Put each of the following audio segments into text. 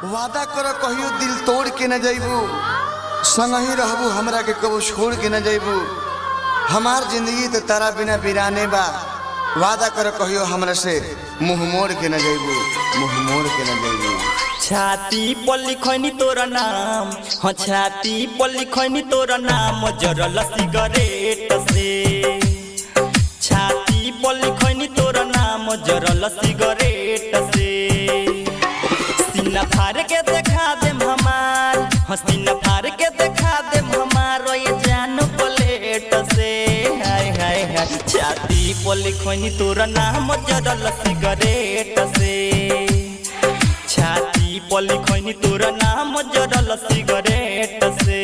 वादा करो कहियो दिल तोड़ के न जाइबू, संग ही रहबू हमरा के कबो छोड़ के न जाइबू। हमार जिंदगी तो तारा बिना बिराने बा। वादा करो कहियो हमरा से मुंह मोड़ के न जाइबू, मुंह मोड़ के न जाइबू। छाती पर लिखनी तोरा नाम, हाँ छाती पर लिखनी तोरा नाम जरल सिगरेट से। छाती पर लिखनी तोरा नाम जरल सिगरेट से। सीना फाड़ के देखा देम हमार, हाँ सीना फाड़ के देखा देम हमार ये जान प्लेट से। हाय हाय हाय छाती पर लिखनी तोरा नाम जरल सिगरेट से। छाती पर लिखनी तोरा नाम जरल सिगरेट से।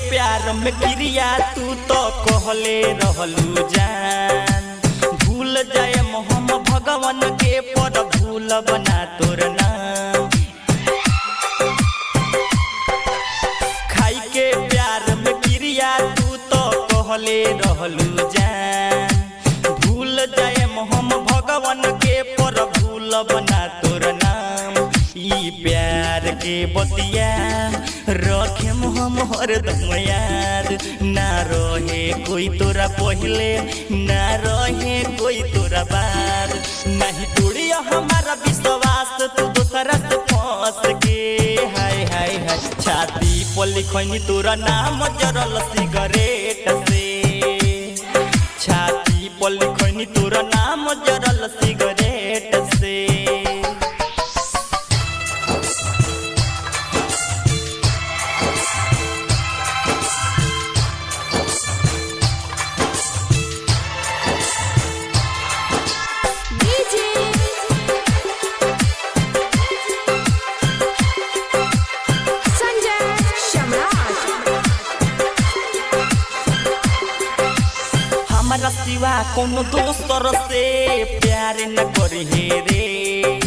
प्यार में क्रिया तू तो कहले रहलू जान, भूल जाए हम भगवान के पर भूल बना तोर नाम। खाई के प्यार में क्रिया तू तो कहले रहलू जान, भूल जाए हम भगवान के पर भूल बना तोर नाम। ई प्यार के बतिया रखे हम हरदम याद, ना रहे कोई तोरा पहले ना रहे कोई तोरा बाद। नहीं तोड़िया हमारा विश्वास तू दूसरा से फंस के। हाय हाय हाय छाती पर लिखनी तोरा नाम जरल सिगरेट से। छाती पर लिखनी तोरा नाम जरल सिगरेट से। हमारा सिवा कोनो दोस्तर से प्यार न करी रे।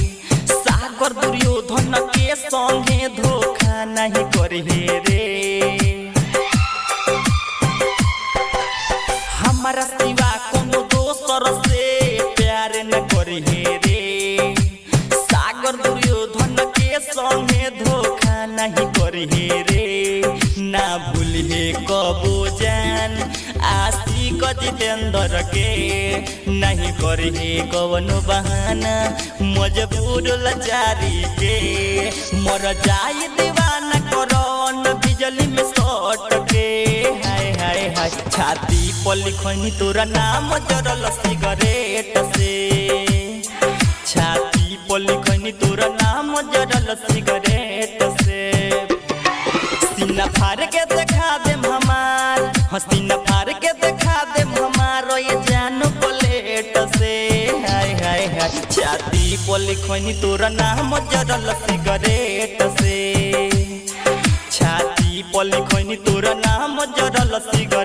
सागर दुर्योधन के संगे धोखा नहीं करी रे। हमारा सिवा कोनो दोस्तर से प्यार न करी रे। सागर दुर्योधन के संगे धोखा नहीं करी रे। ना भूलिए कबो जान आशिक जितेंद्र के, नहीं करिए कवनो बहाना मजबूर लाचारी के। मर जाए दीवाना करन बिजली में सट के। हाय हाय हाय छाती पर लिखनी तोरा नाम जरल सिगरेट से। छाती पर लिखनी तोरा नाम जरल सिगरेट से। सीना फाड़ के देखा देम हमार, हाँ सीना फाड़ के देखा देम हमार ये जान प्लेट से। हाय हाय हाय छाती पर लिखनी तोरा नाम जरल सिगरेट से। छाती पर लिखनी तोरा नाम जरल सिगरेट।